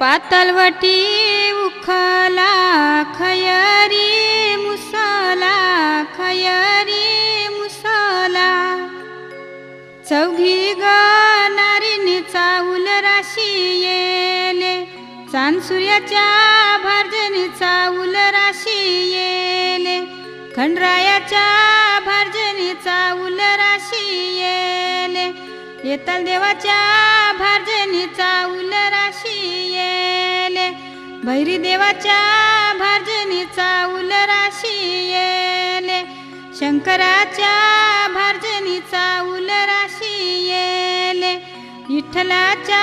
पातलवटी उखला खयरी मुसला खयरी मुसला चौघी ग नारीने चाऊल राशी येले चांद सूर्याच्या भारजनी चाऊल राशी येले खंडरायाच्या भारजनी चाऊल राशी येले येताल देवाच्या भारजनी चाऊल राशी येले भैरी देवाच्या भारजनी चाऊल राशी येले शंकराच्या भारजनी चाऊल राशी येले विठ्ठलाच्या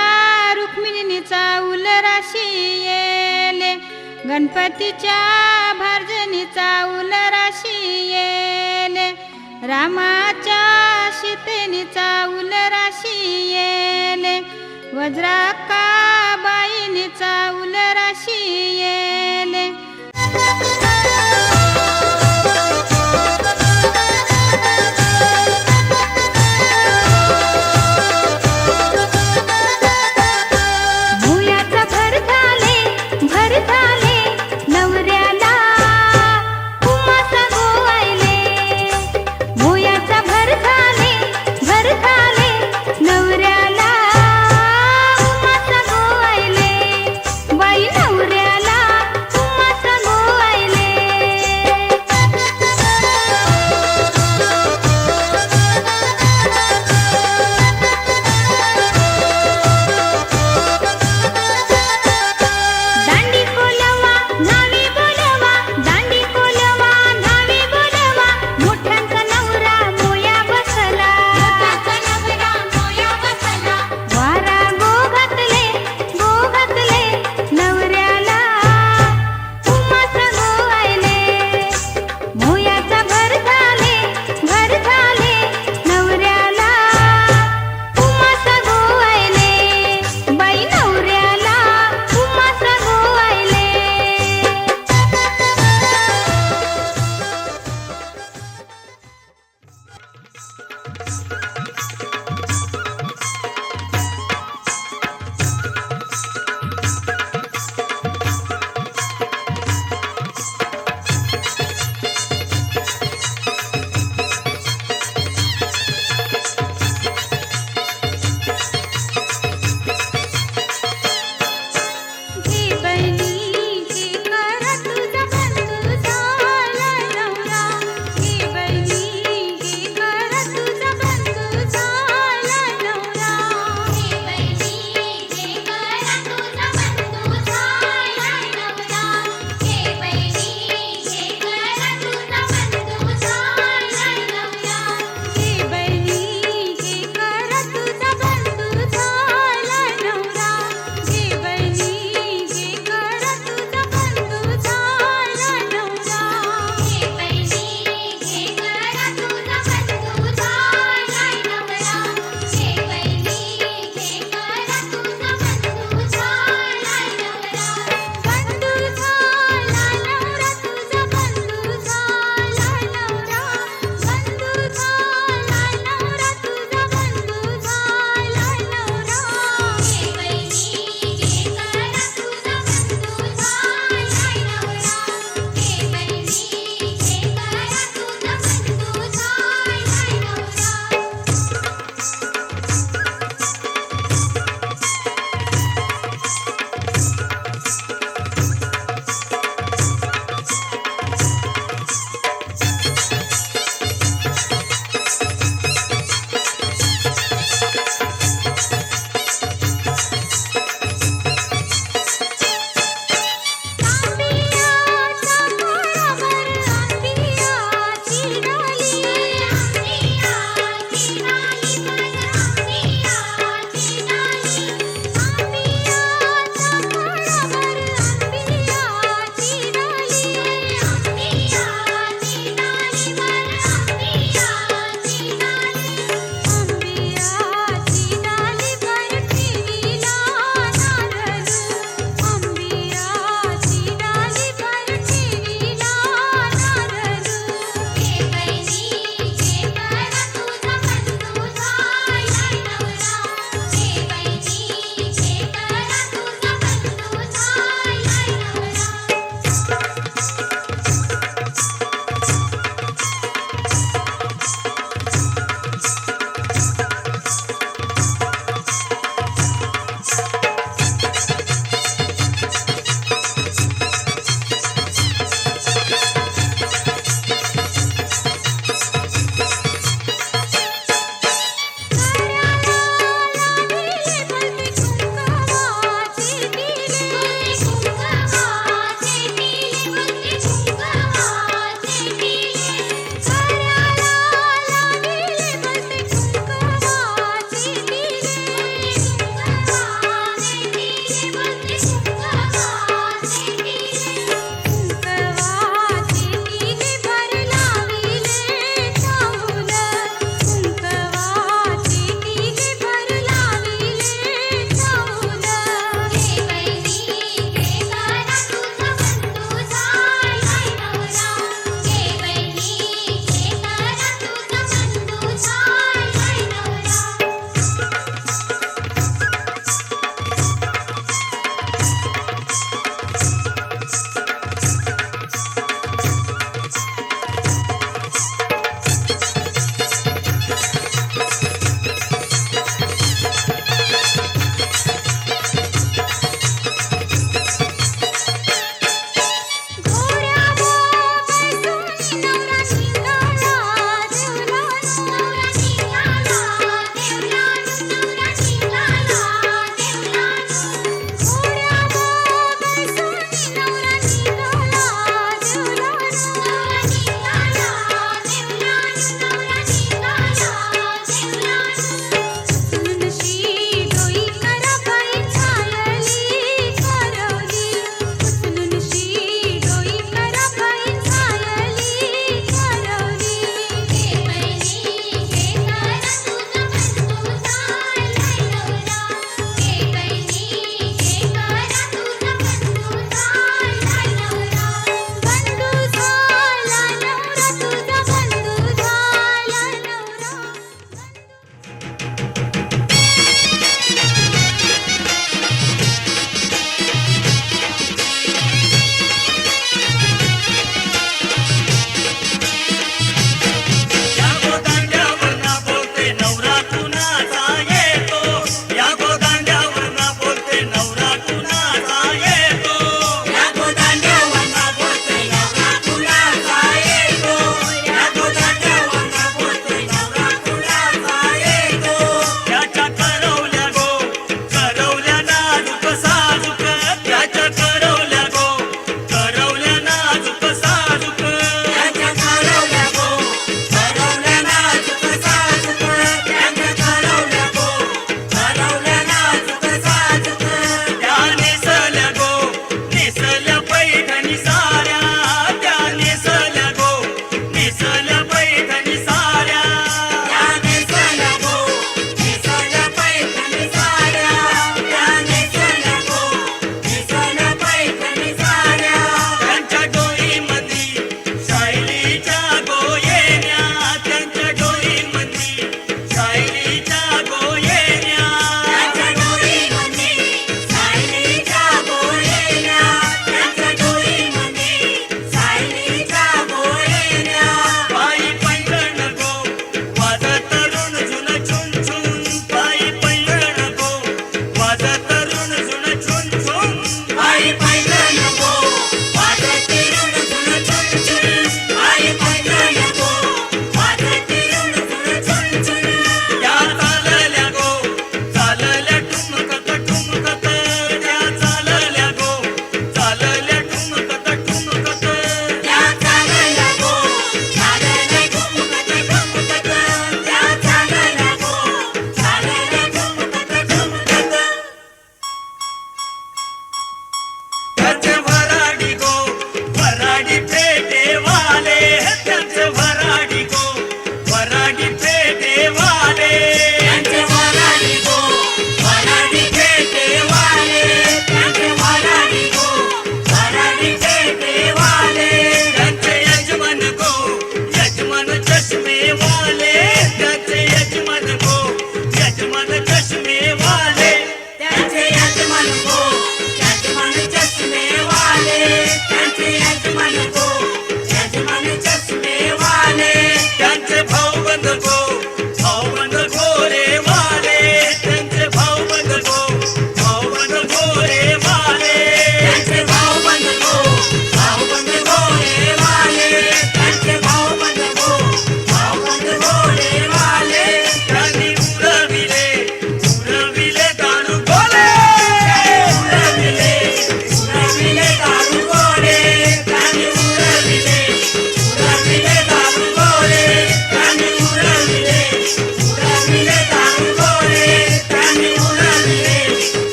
रुक्मिणीने चाऊल राशी येले गणपतीच्या भारजनी चाऊल राशी येले रामाच्या सीतेने चाऊल राशी येले वज्राका बाईने चाऊल राशी येले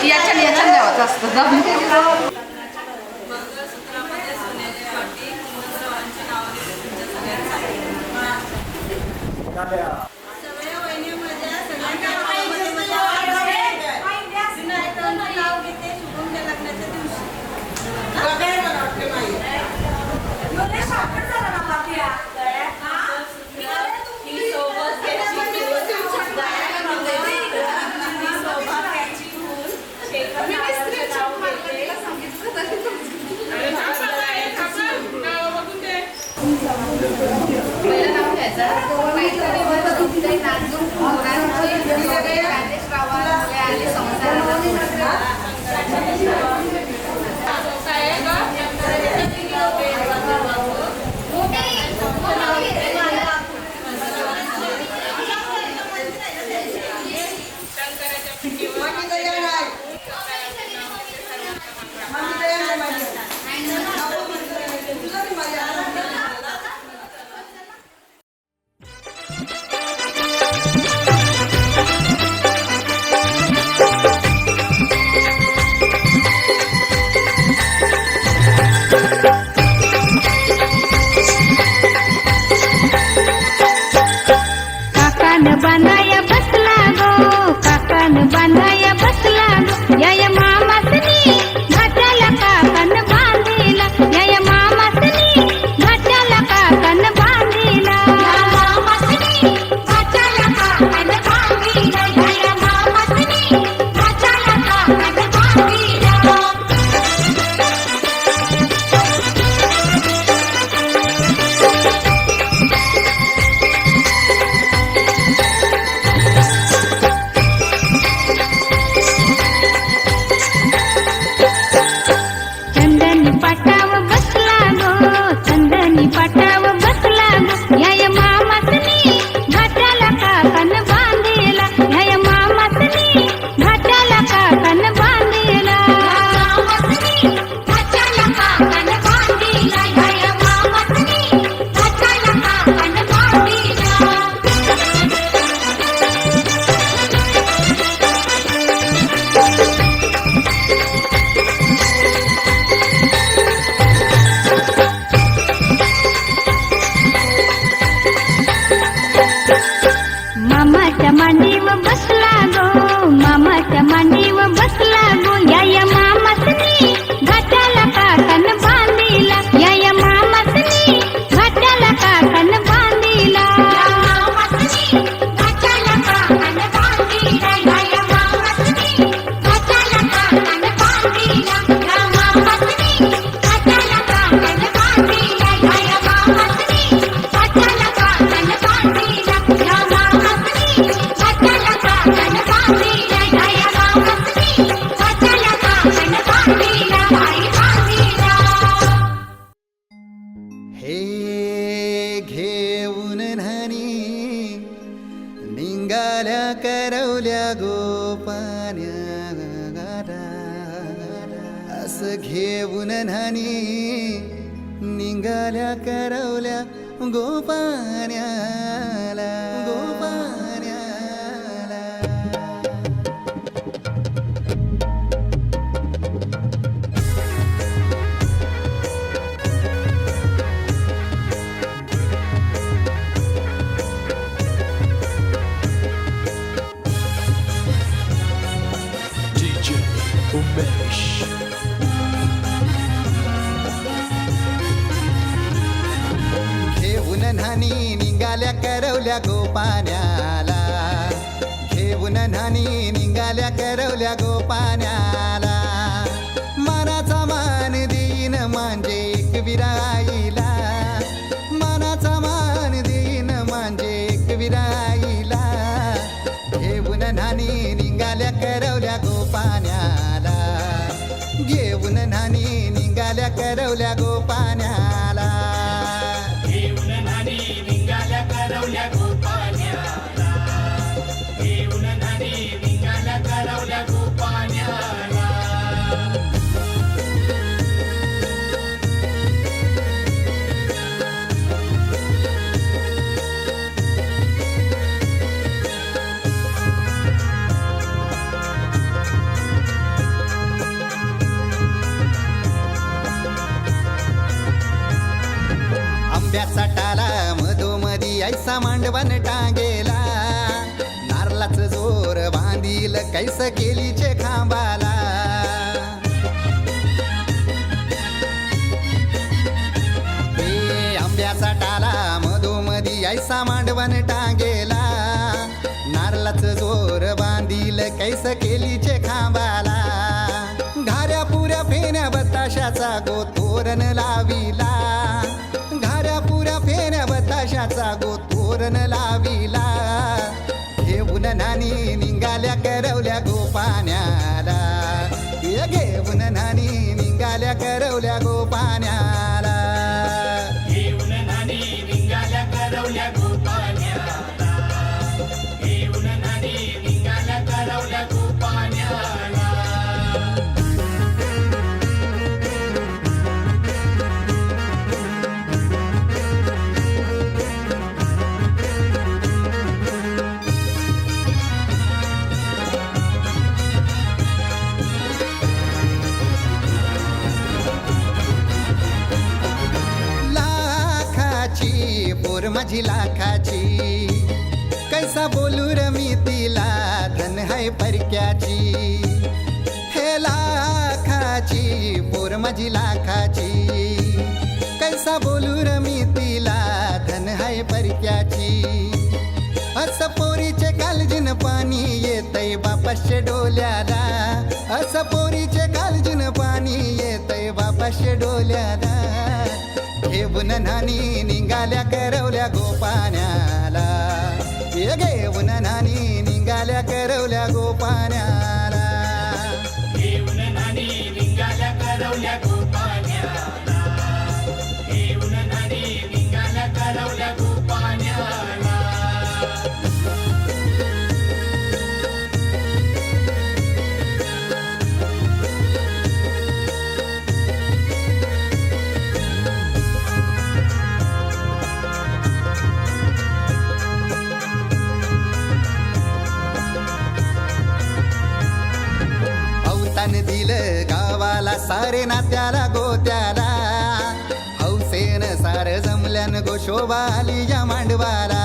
याच्या द्यावं असतं. बांधाया बसला गो, काकान बांधाया बसला गो, या मामासनी घाटाला काकान बांधीला, या मामासनी घाटाला काकान बांधीला, मामासनी घाटाला काकान बांधीला, या मामासनी घाटाला काकान बांधीला. मामाच्या मांडीवर बसला गो, मामाच्या मांडीवर बसला गो, या मामासनी घाटाला काकान बांधीला, या मामासनी घाटाला काकान बांधीला, मामासनी घाटाला काकान बांधीला, या मामासनी घाटाला काकान बांधीला, मामासनी घाटाला काकान बांधीला, या मामासनी घाटाला काकान हे घेऊन न्हाणी निंगाल्या करवल्या गोपान्या गारा, असं घेऊन न्हाणी निंगाल्या करवल्या गोपान्याला, गोपान्याला. घेऊन न्हाणी निघाल्या करवल्या गोपान्याला, घेऊन न्हाणी निघाल्या करवल्या गोपान्याला, मनाचा मान देईन म्हणजे एक विराईला, मनाचा मान देईन म्हणजे एक विराईला, घेऊन न्हाणी निघाल्या करवल्या गोपान्याला, घेऊन न्हाणी निघाल्या करवल्या गोपान्याला, घेऊन न्हाणी निघाल्या करवल्या गोपान्याला, घेऊन न्हाणी निघाल्या करवल्या गोपान्याला. आंब्याचा टाला मधोमधी ऐसा मांडवण टांगेला नारळाच जोर बांधील कैस केलीचे खांबाला आंब्याचा टाला मधोमधी ऐसा मांडवण टांगेला नारळाच जोर बांधील कैस केलीचे खांबाला घाऱ्या पुऱ्या फेण्या बताशाचा गोतोरण लाविला घाऱ्या पुऱ्या फेण्या बताशाचा गोतोरण लाविला घेऊन नानी निघाल्या करवल्या गोपाण्याला घेऊन नानी निघाल्या करवल्या गोपाण्याला घेऊन नानी निघाल्या करवल्या गोपाण्याला घेऊन नानी निघाल्या करवल्या गोपाण्याला पोर माझी लाखाची कैसा बोलू र मी तिला धन है परक्याची हे लाखाची पोर माझी लाखाची कैसा बोलू र मी तिला धन है परक्याची अस पोरीचे कालजीन पाणी येतय बापाशे डोल्याला अस पोरीचे कालजीन पाणी येतय बापाशे डोल्याला घेऊन नानी निघाल्या करवल्या गोपाण्याला घेऊन नानी निघाल्या करवल्या गोपाण्याला घेऊन नानी निघाल्या करवल्या गोपाण्याला घेऊन नानी निघाल्या करवल्या गोपाण्याला दिलं गावाला सारे नात्याला गोत्याला हौसेन सार जमल्यान गोशोबा आली या मांडवाला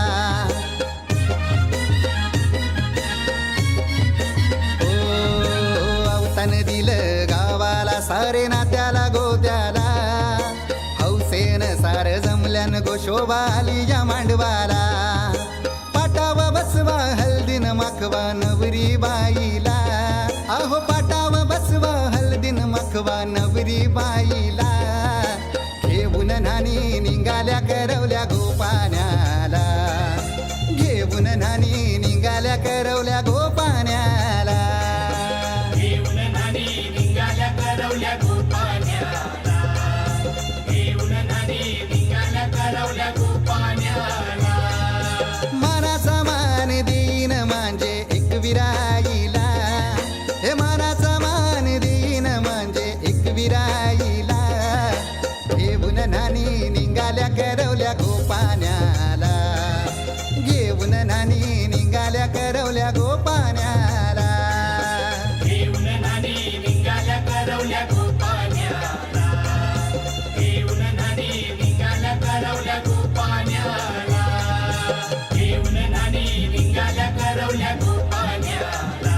अवतान दिलं गावाला सारे नात्याला गोत्याला हौसेन सार जमल्यान गोशोबा आली या मांडवाला पाटावा बसवा हल्दीन माखवा नवरी बाईला अहो पाटावा बसवा हल्दीन मखवा नवरी बाईला घेऊन नानी निघाल्या करवल्या गोपाण्याला घेऊन नानी निघाल्या करवल्या गोपाण्याला घेऊन नानी निघाल्या करवल्या गोपाण्याला घेऊन नानी निघाल्या करवल्या गोपाण्याला मानाचा मान देईन म्हणजे एक विराईला हे मानाचा मान देईन म्हणजे एक विराईला घेऊन नानी निघाल्या करवल्या गोपाण्याला घेऊन नानी निघाल्या करवल्या गोपाण्याला घेऊन नानी निघाल्या करवल्या गोपाण्याला घेऊन नानी निघाल्या करवल्या गोपाण्याला घेऊन नानी निघाल्या करवल्या गोपाण्याला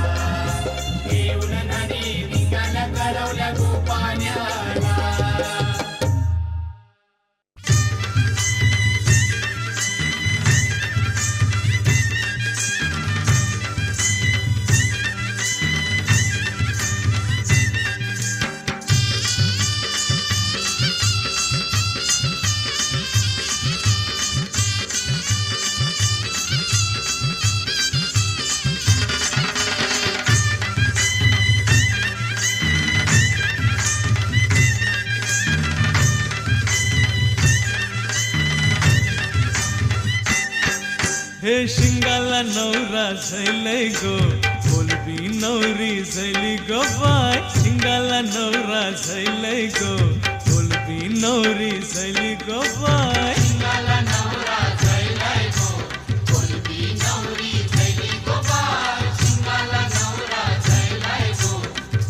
घेऊन नानी निघाल्या करवल्या गोपाण्याला हे शिंगाला नवरा झैलय गो बोलबी नवरी झैली गो बाय शिंगाला नवरा झैलय गो बोलबी नवरी झैली गो बाय शिंगाला नवरा झैलय गो बोलबी नवरी झैली गो बाय शिंगाला नवरा झैलय गो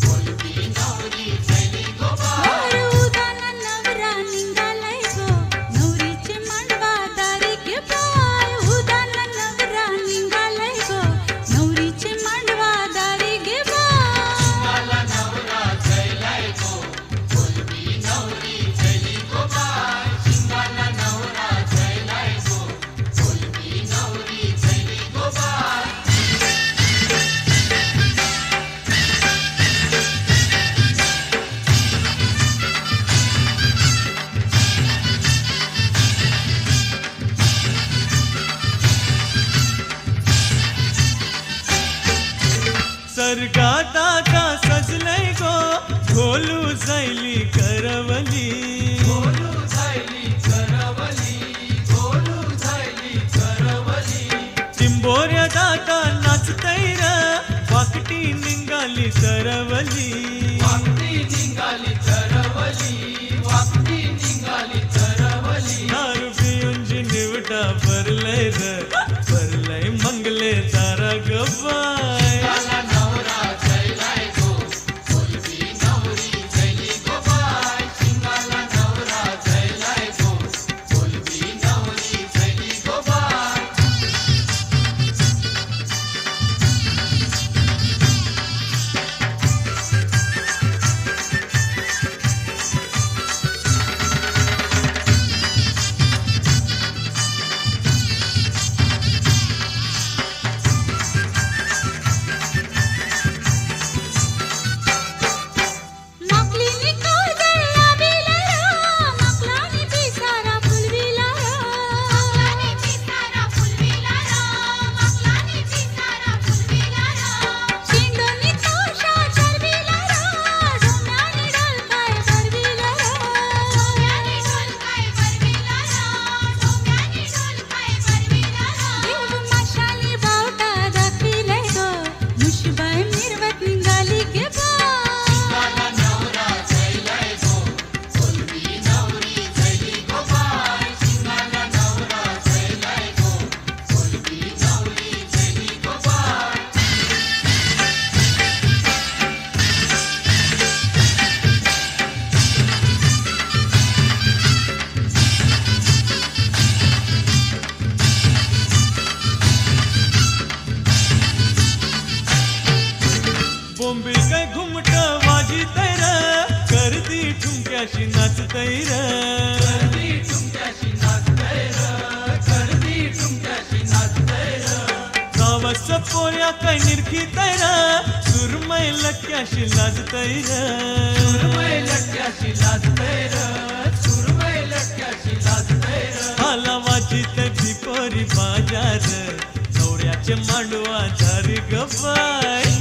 बोलबी नवरी झैली गो बाय उदाना नवरा निघालाय गो नवरीचे स्वर्गात आता सजलंय गो ढोलू जायली करवली टिंबोऱ्यात आता नाचतय र वाकटी निघाली तरवली दारू पिऊन जी निवटा भरलंय र भरलंय मंगले तारा गबाय बोंबील काय घुमट वाजितय र करती ठुमक्याशी नाचतय र गावाच पोऱ्या काय निरखितय र सुरमय लक्क्याशी लाजतय र हाला वाजित भिपोरी बाजार नवऱ्याचे मांडवा झारी गबाय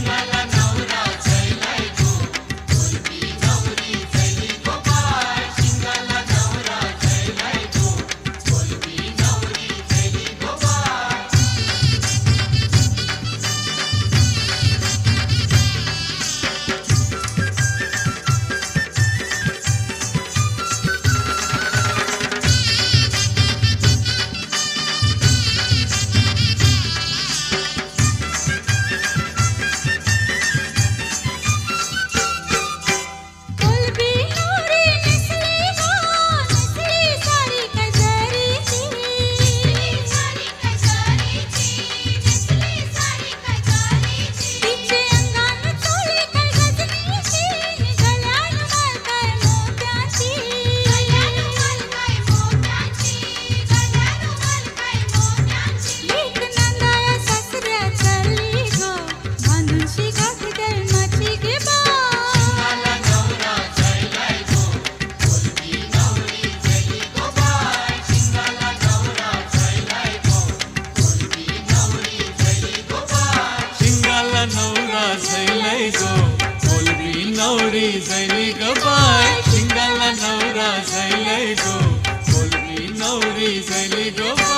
नवरी झैली गबाय शिंगाला नवरा झैलय गो बोलकी नवरी झैली गबाय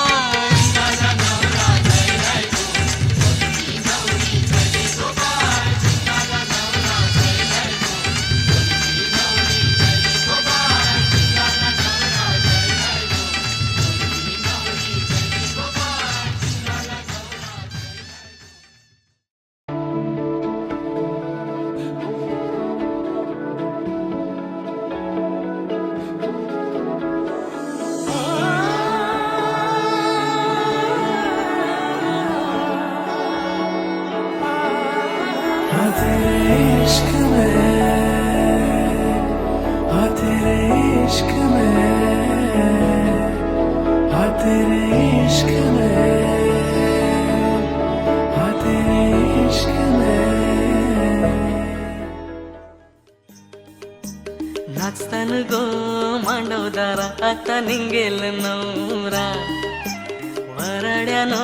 नाचतान गो मांडवदारा आता निंगेल नवरा वराड्यानो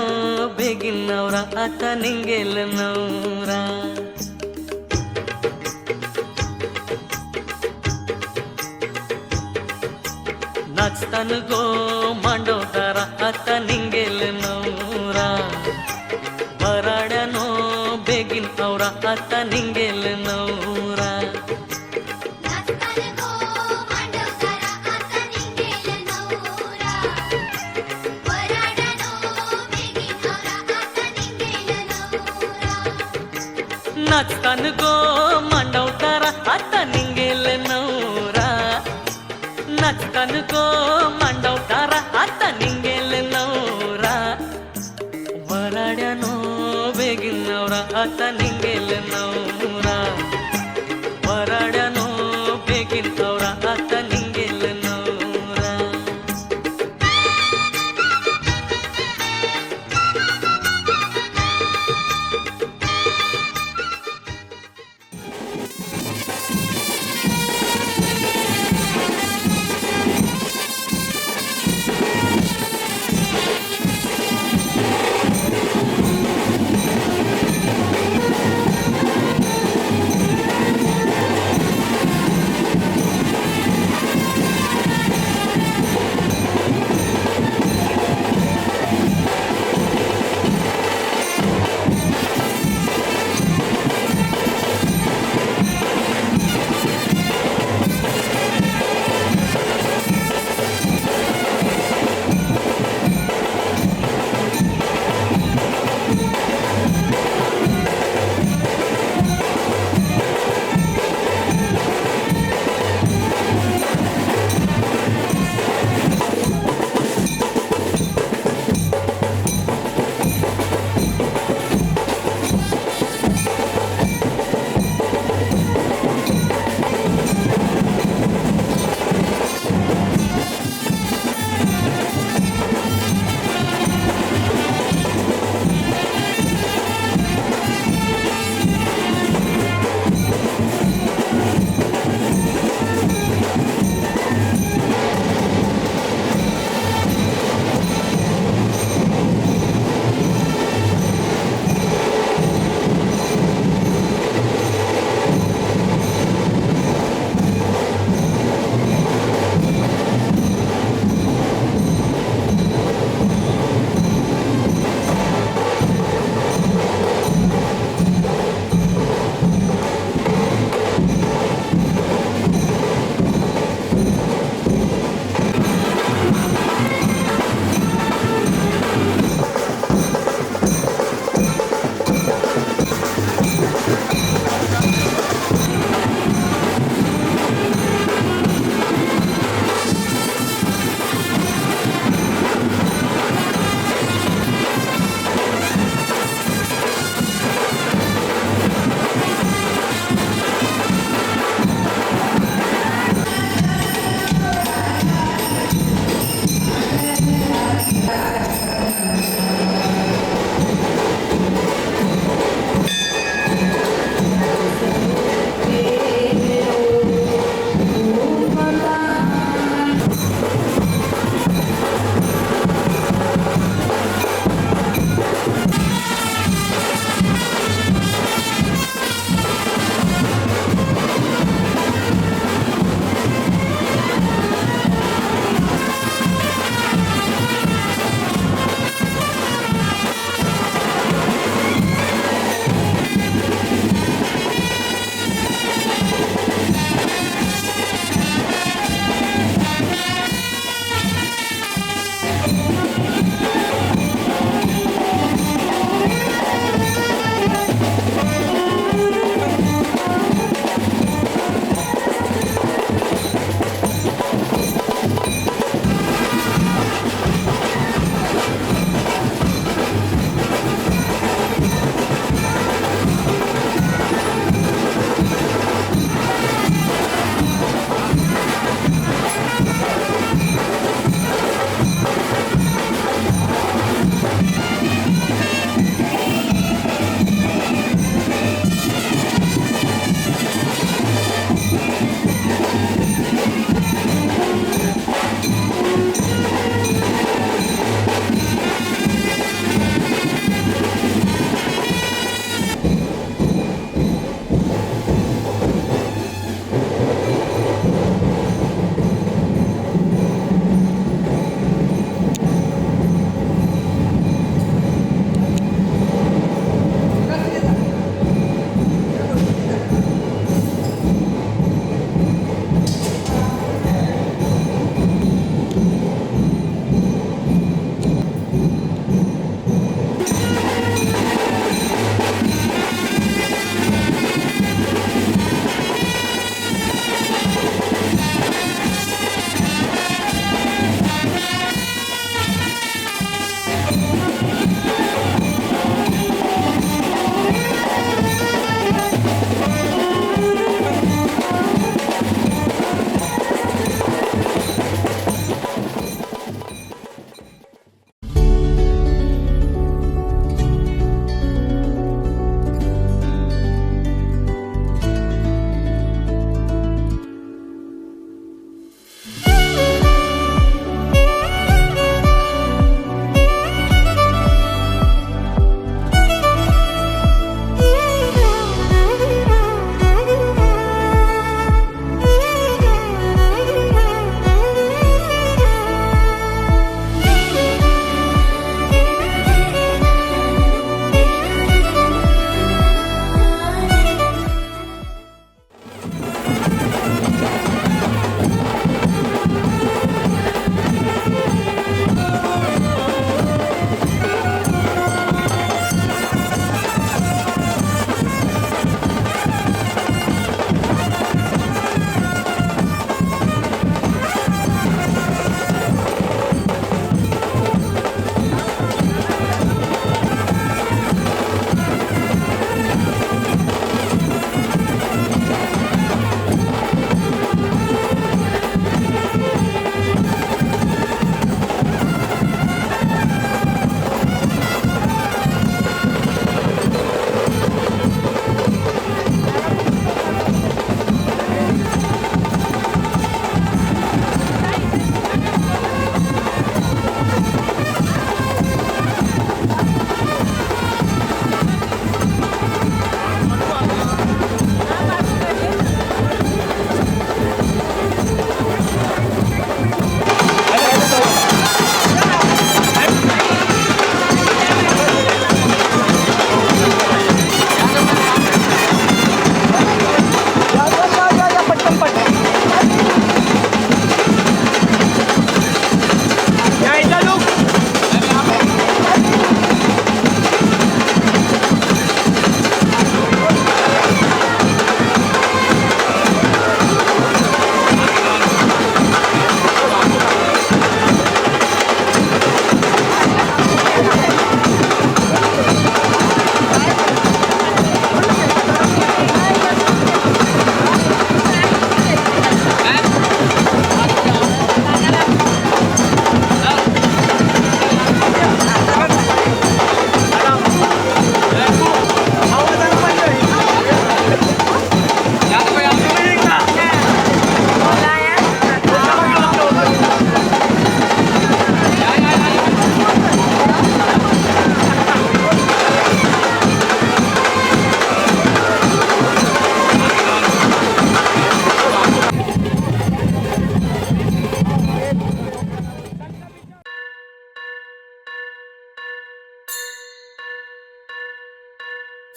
बेगीन नवरा आता निंगेल नवरा नाचतान गो मांडवतारा आता निंगेल नवरा बराड्यानो बेगीन आवरा आता निंगेल नवरा नाचतान गो मांडवतारा आता निंगेल नवरा नाचतान गो मांडवतारा आता निंगेल नवरा वराड्यानो बेगीन नवरा आता निंगेल नवरा वराड्यानो बेगीन नवरा आता निंगेल नवरा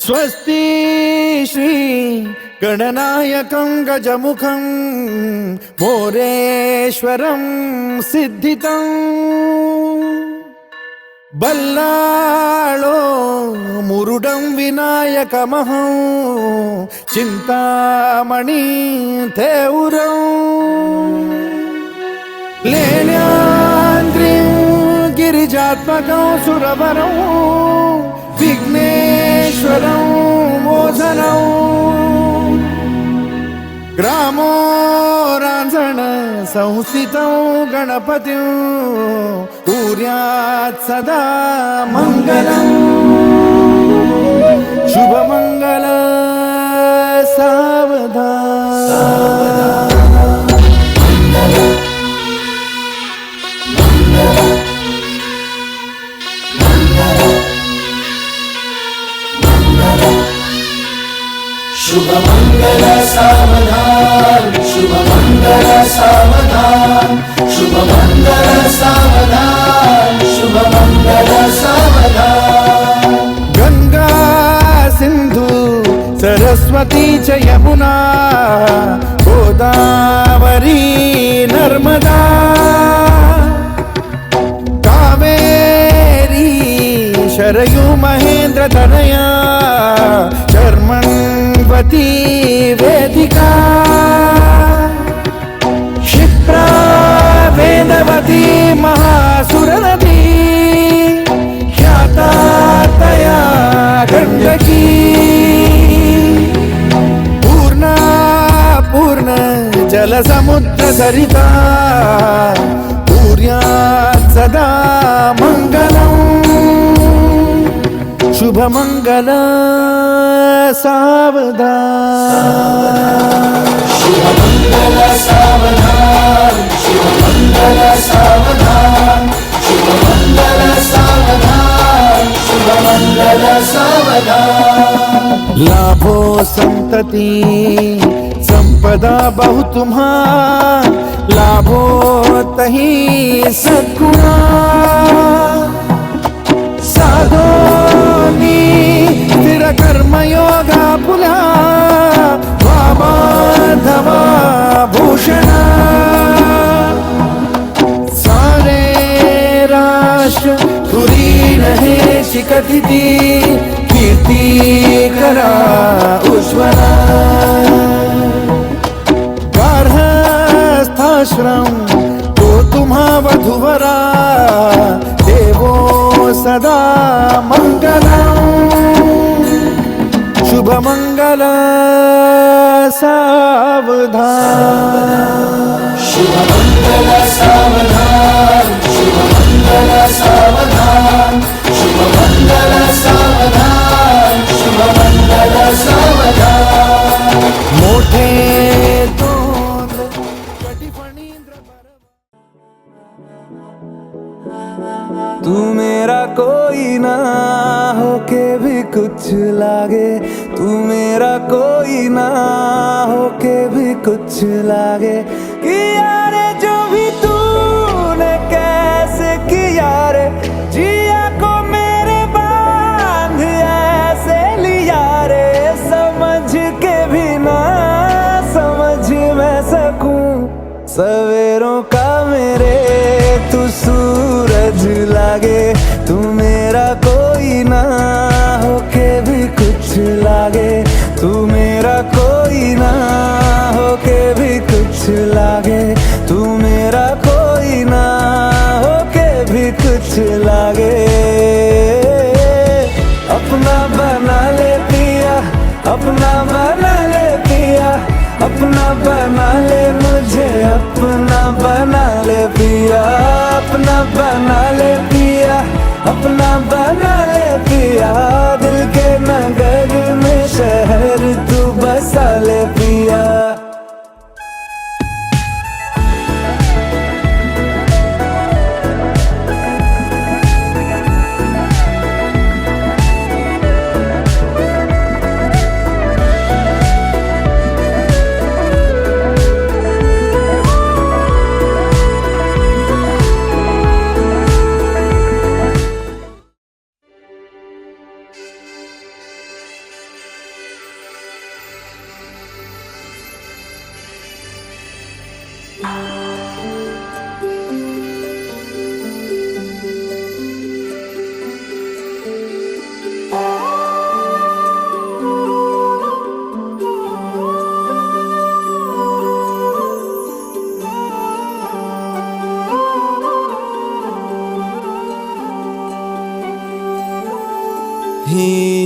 स्वस्ति श्री गणनायकं गजमुखं मोरेश्वरं सिद्धितं बल्लाळो मुरुडं विनायकमहं चिन्तामणि थेउरं लेण्याद्रिं गिरिजात्मकं सुरवरं विघ्नेश्वरं मोचनं ग्रामो रांझण संस्थितं गणपतिं कुर्यात् सदा मङ्गलम् शुभमङ्गल सावधान शुभमंगल सावधान शुभमंगल सावधान शुभमंगल सावधान शुभमंगल सावधान गंगा सिंधु सरस्वती च यमुना गोदावरी नर्मदा कावेरी शरयू महेंद्र तनया शर्मण्वती वेदिका क्षिप्रा वेदवती महासुरनदी ख्याता तया गण्डकी पूर्णा पूर्ण जलसमुद्र सरिता कुर्यात् सदा मङ्गलम् शुभमङ्गल सावधान शुभमंगल सावधान शुभमंगल सावधान शुभमंगल सावधान शुभमंगल सावधान लाभो संतति संपदा बहु तुम्हार लाभो तही सद्गुणा साधोनी स्थिर कर्मयोगा पुला वामाधवा भूषण सारे राष्ट्र तुरी रहे शिकतिथि कीर्ति करा उज्ज्वला गार्हस्थाश्रम तो तुम्हा वधुवरा देवो सदा मंगलम् शुभमंगल सावधान शुभमंगल सावधान शुभमंगल सावधान शुभमंगल सावधान शुभमंगल सावधान मोठे तोंड कटिफणींद्र तू मेरा कोई ना होके भी कुछ लागे तू मेरा कोई ना होके भी कुछ लागे किया रे जो भी तूने कैसे किया रे जिया को मेरे बांध ऐसे लिया रे समझ के भी ना समझ मैं सकूं सवेरों का मेरे तू सूरज लागे तू मेरा कोई ना होके भी कुछ लागे तू मेरा कोई ना होके भी कुछ लागे तू मेरा कोई ना होके भी कुछ लागे अपना बना ले पिया अपना बना ले पिया अपना बना ले मुझे अपना बना ले पिया अपना बना ले पिया अपना बना ले पिया दिल के नगर में शहर तू बसा ले पिया ही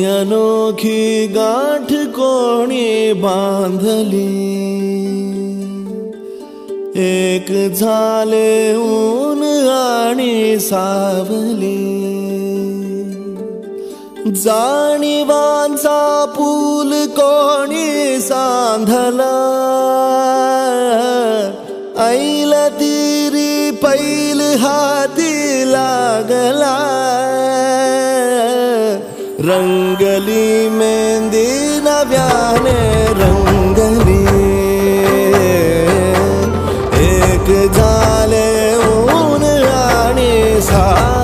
अनोखी गाठ कोणी बांधली, एक झाले ऊन आणि सावली, जाणीवांचा पूल कोणी सांधला, ऐल तिरी पैल हाती लागला, रंगली मेहंदी नव्याने रंगली, एक झाले ऊन आणि सावली.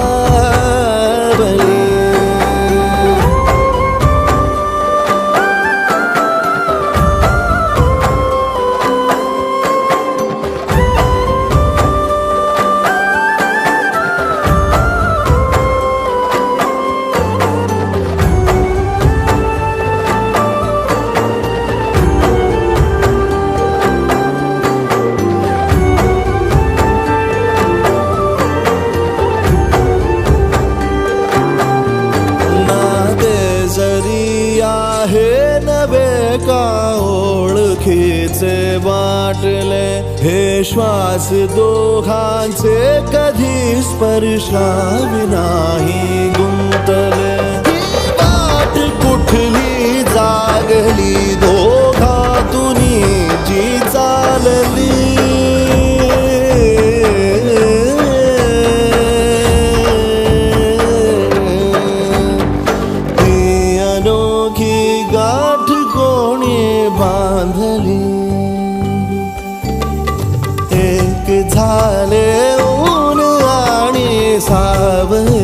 ओळखीचे वाटले हे श्वास दोघांचे कधी स्पर्शाविनाही गुंतले, वाट कुठली जागली दोघातुनी जी चालली, ती अनोखी गाठ कोणी बांधली, एक झाले ऊन आणि सावली.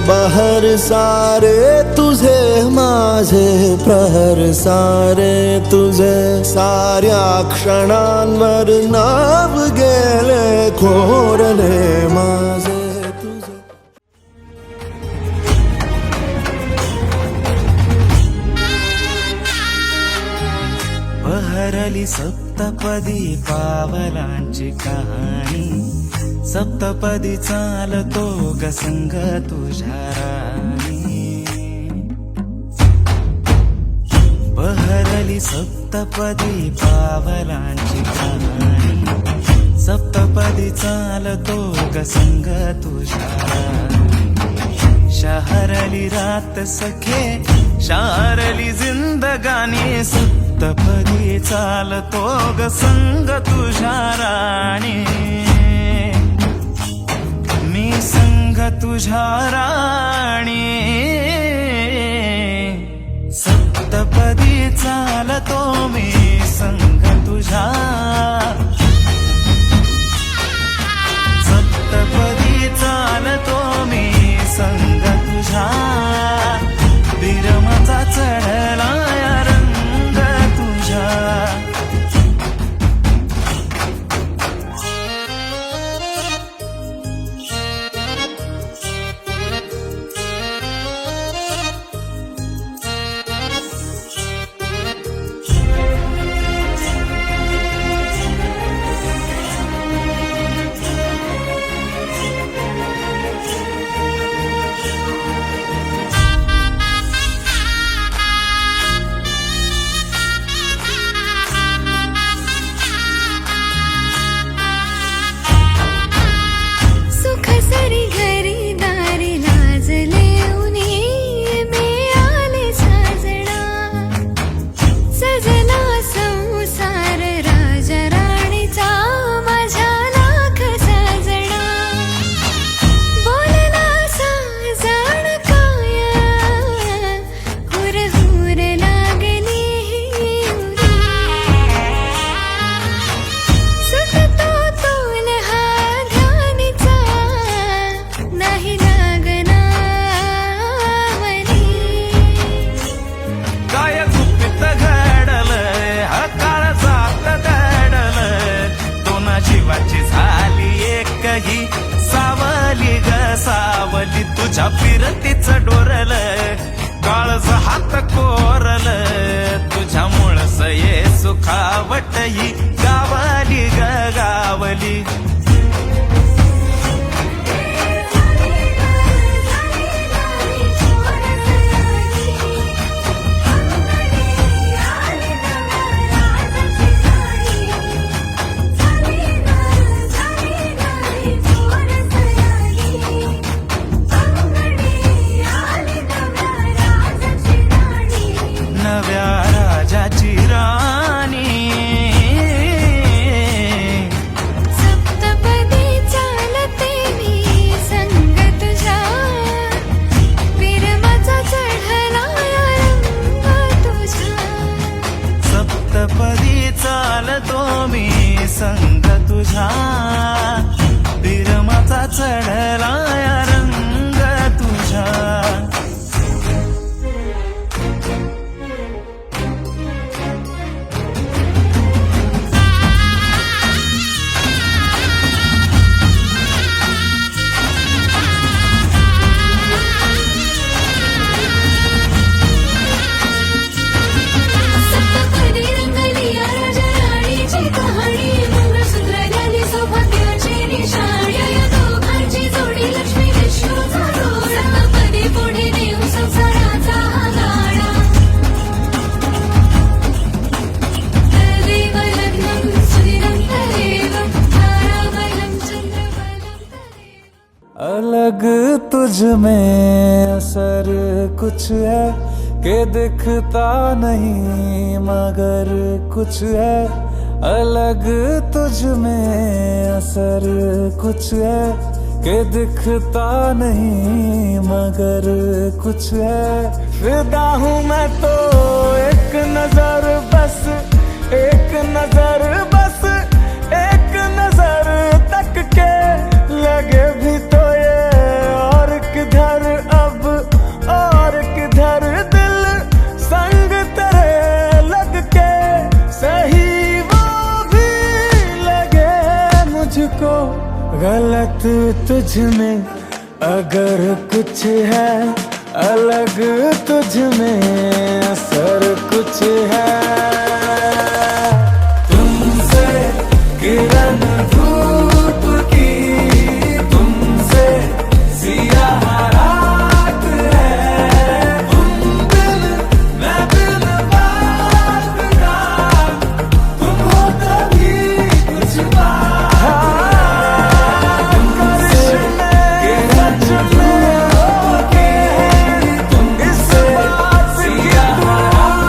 बहर सारे तुझे माझे प्रहर सारे तुझे, साऱ्या क्षणांवर नाव गेले खोरले माझे तुझे. बहरली सप्तपदी पावलांची कहाणी, सप्तपदी चालतो ग संग तुझ्या राणी. बहरली सप्तपदी पावलांची कहाणी, सप्तपदी चालतो ग संग तुझ्या राणी. शहरली रात सखे शारली जिंदगानी, सप्तपदी चालतो ग संग तुझ्या राणी. मी संग तुझ्या राणी, सप्तपदी चालतो मी संग तुझ्या, सप्तपदी चालतो मी संग तुझ्या. विरमचा चढला रंग तुझ्या, तुझ्या फिरतीचं डोरल काळज हात कोरल तुझ्यामुळंच ये सुखावट ही गावली ग गावली नव्या राजाची राणी सप्तपदी चालते मी संग तुझ्या विरमाचा चढला रंग तुझ्या सप्तपदी चालतो मी संग तुझा विरमाचा चढला रंग तुझा सप्तपदी रंगली या राजा राणीची कहाणी मंगळसूत्र झाली सौभाग्याची निशाणी या दोघांची जोडी लक्ष्मी विष्णूचा जोडा सप्तपदी पुढे नेऊ संसाराचा हा गाडा तदेव लग्नं सुदिनं तदेव ताराबलं चंद्रबलं तदेव अलग तुझ में असर कुछ है कि दिखता नहीं मगर कुछ है अलग तुझ में असर कुछ है कि दिखता नहीं मगर कुछ है फिदा हूँ मैं तो एक नजर बस एक नजर बस एक नजर तक के लगे भी तो ये और किधर अब और किधर दिल संग तेरे लग के सही वो भी लगे मुझको गलत तुझ में अगर कुछ है अलग तुझ में असर कुछ है तुमसे किरण धूप की तुमसे सियाह रात है तुम बिन मैं बिन बात का तुम हो तभी कुछ बात तुमसे किरण धूप की तुमसे सियाह रात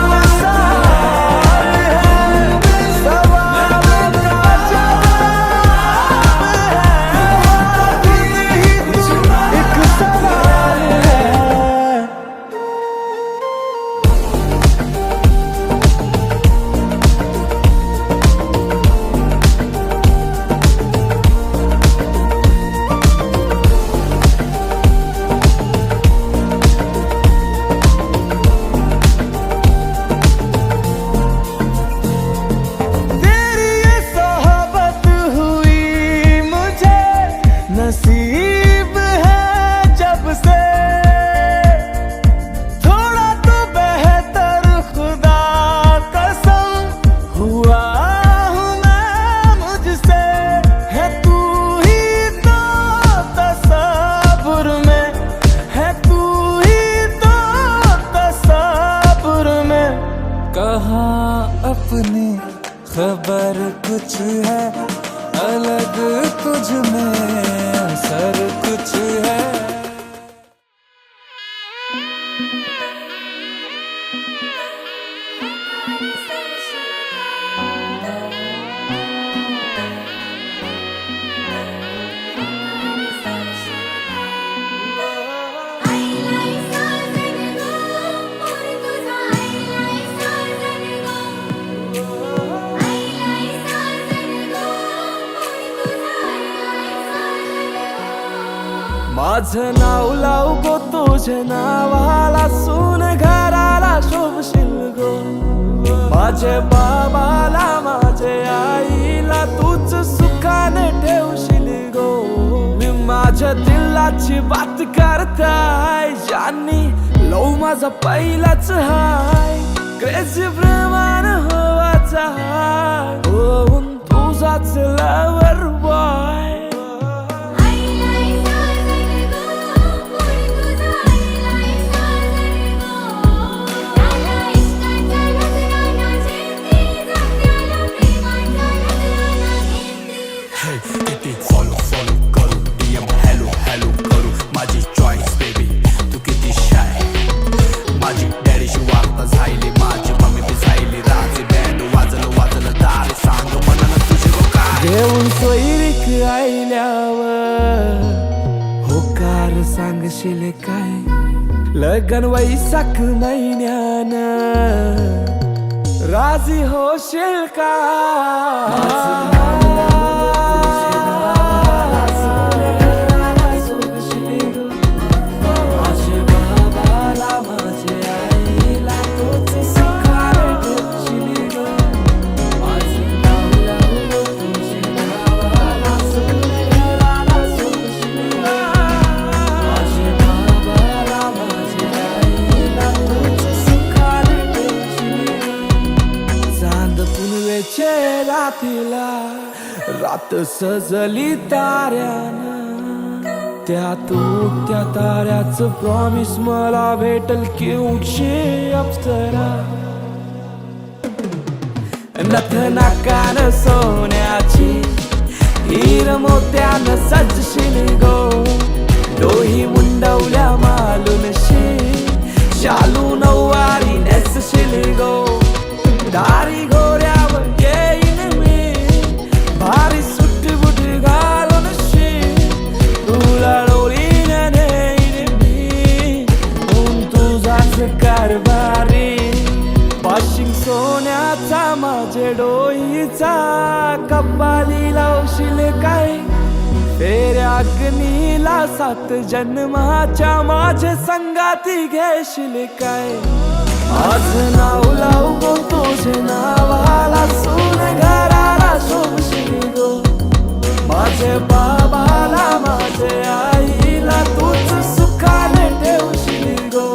तेरी ये सोहबत हुई मुझे नसीब है जब से थोड़ा तो बेहतर खुदा कसम हुआ हूँ मैं मुझसे है तू ही तो तसव्वुर में है तू ही तो तसव्वुर में कहाँ अपनी खबर कुछ है अलग तुझ में असर कुछ है माझं नाव लावू गो तुझे नावाला सून घराला शोभशील गो माझे बाबाला माझे आईला तूच सुखाने ठेवशील गो मी माझ्या दिलाची बात बात करताय जानी लव माझा पहिलाच हाय क्रेझी प्रमाण होवाचा होऊन तुझाच लवर बॉय घेऊन सोयरीक आयल्यावर होकार सांगशील काय लगन वैशाख महिन्यान राजी होशील का रातीला रात सजली ताऱ्यानं त्यात त्या ताऱ्याचं प्रॉमिस मला भेटल की उठशी अप्सरा नथना कान सोन्याची हीर मोत्यानं सजशील गो डोही मुंडवल्या मालूनशी शालू नऊवारी नेसशील गो दारी घोऱ्यावर येईन मी भारी सुट बुट घालून शी तुला डोलीनं नेईन मी तुझाच कारभारी पाशिंग सोन्याचा माझे डोईचा कपाली लावशील काय फेऱ्या अग्नीला 7 जन्माच्या माझे संगाती घेशील काय आज नाव लावू गो तुझे नावाला सून घराला शोभशील गो माझे बाबाला माझे आईला तूच सुखाने ठेवशील गो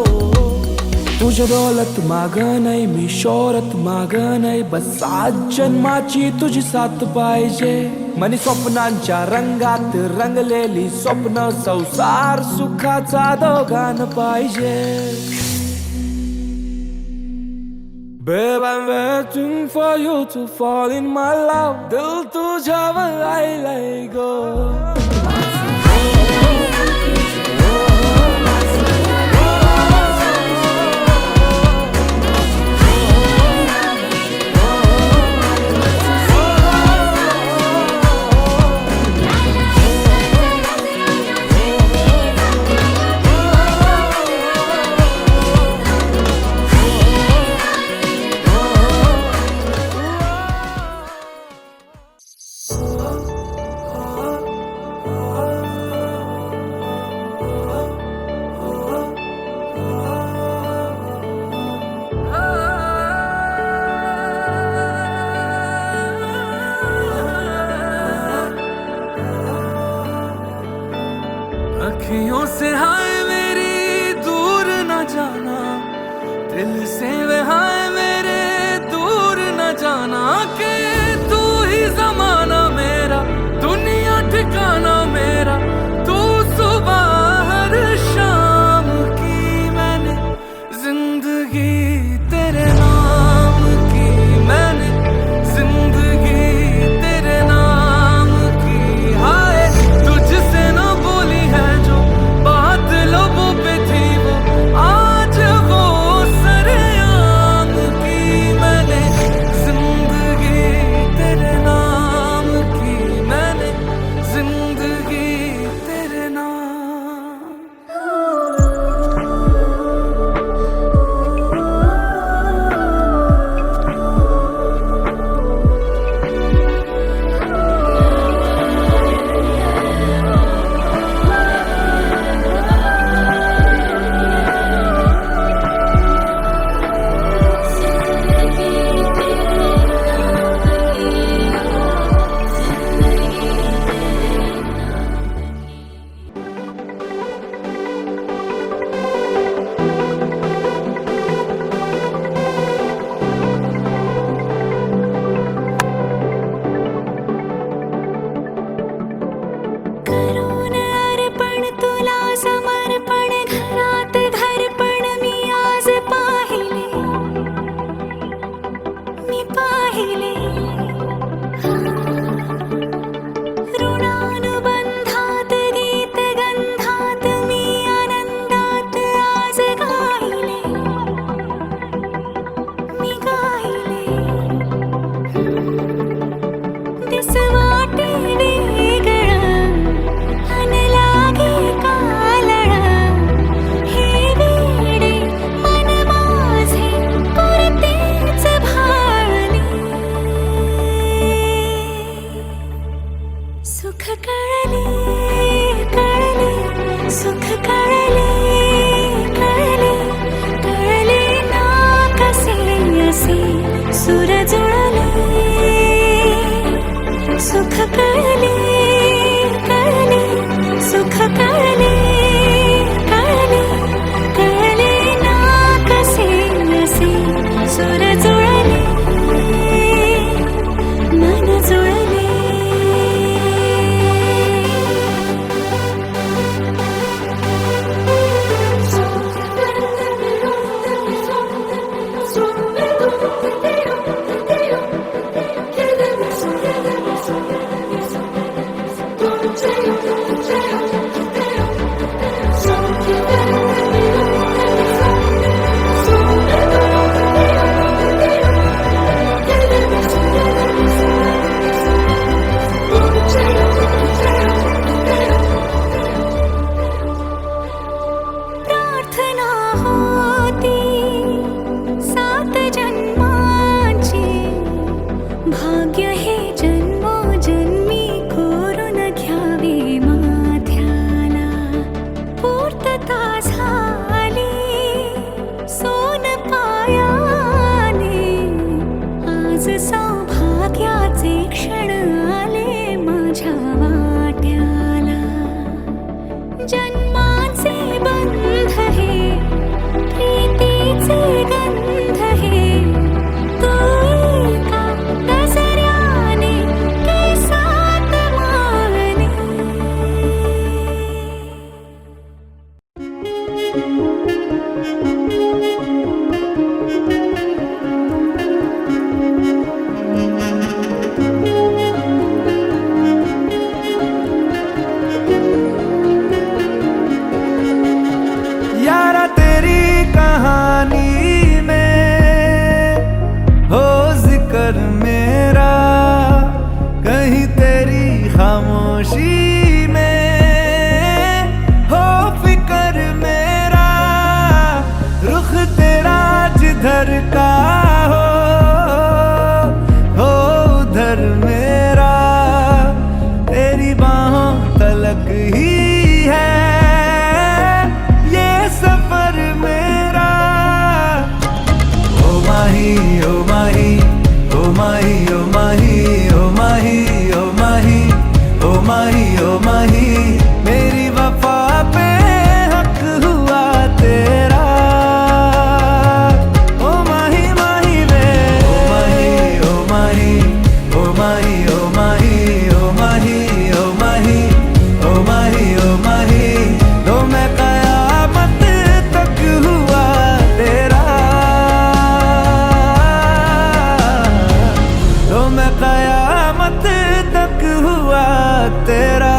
तुझ्या दौलत माग नाही मी शोहरत माग नाही बस 7 जन्माची तुझी साथ पाहिजे मनी स्वप्नांच्या रंगात रंगलेली स्वप्न संसार सुखाचा दोघांना पाहिजे Babe, I'm waiting for you to fall in my love. दिल तुझ्यावर आईलाय गो अखियों से हाय मेरी दूर न जाना दिल से वे हाय मेरे दूर न जाना के तू ही जमाना मेरा दुनिया ठिकाना मेरा तू सुबह हर शाम की मैंने जिंदगी तेरे नाम की मैंने जिंदगी तेरे नाम की हाय तुझसे न बोली है जो बात सुर जुळले सुख कळले कळले सुख कळले कळले कळले ना कसे असे सुर जुळले मन जुळले प्रार्थना होती 7 जन्माची भाग्य हे जन्मोजन्मी कोरून घ्यावे माथ्याला पूर्तता झाली सोन पायाने आज सौभाग्याचे क्षण आले माझ्या वाट्याला जन्माचे बंध हे प्रीतीचे गंध हे तू एका दसऱ्याने केसात माळणे यारा तेरी कहानी में हो जिक्र मेरा कहीं तेरी खामोशी में हो फिक्र मेरा रुख तेरा जिधर का हो उधर मेरा तेरी बाहों तलक ही है सफर मेरा ओ माही ओ माही ओ माही ओ माही ओ माही ओ माही ओ माही ओ माही मेरी वफा पे हक हुआ तेरा ओ माही माही वे ओ माही ओ माही ओ माही ओ माही ओ माही ओ माही ओ माही ओ माही तो मैं कयामत तक हुआ तेरा तो मैं कयामत तक हुआ तेरा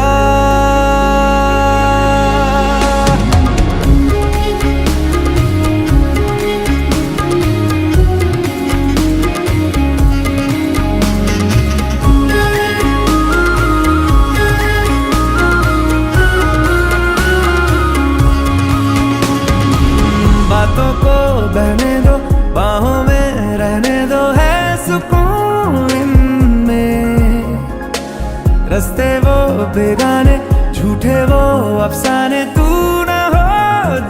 बातों को बहने दो बाहों में रहने दो है सुकून इनमें रस्ते वो बेगाने झूठे वो अफसाने तू न हो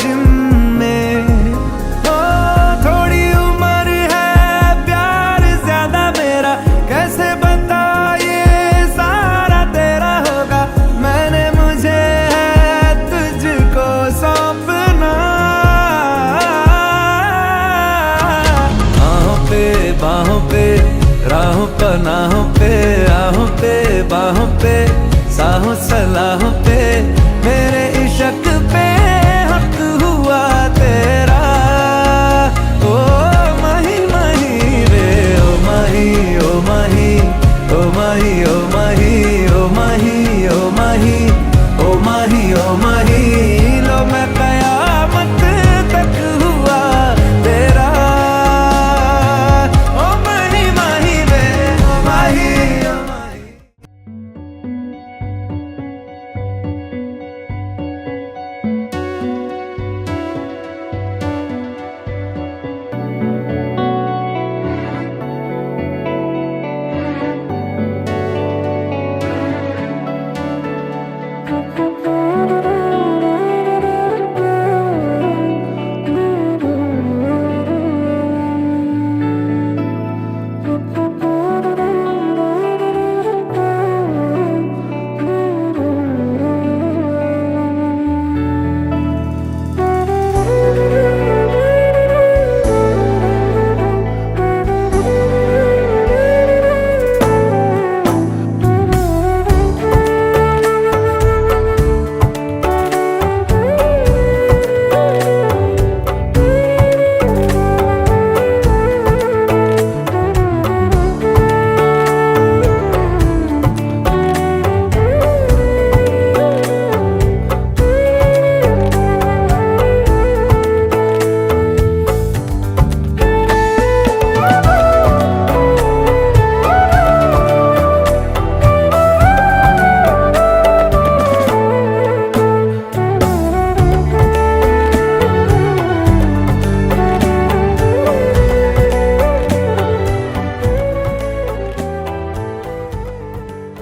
जिनमें ओ थोड़ी उम्र है प्यार ज्यादा मेरा कैसे बता ये सारा तेरा होगा मैंने मुझे है तुझको सौंपना बाहों पे राहों पनाहों पे आहों पे बाहों पे साहों सलाहों पे मेरे इश्क पे हक हुआ तेरा ओ माही माही रे ओ माही ओ माही ओ माही ओ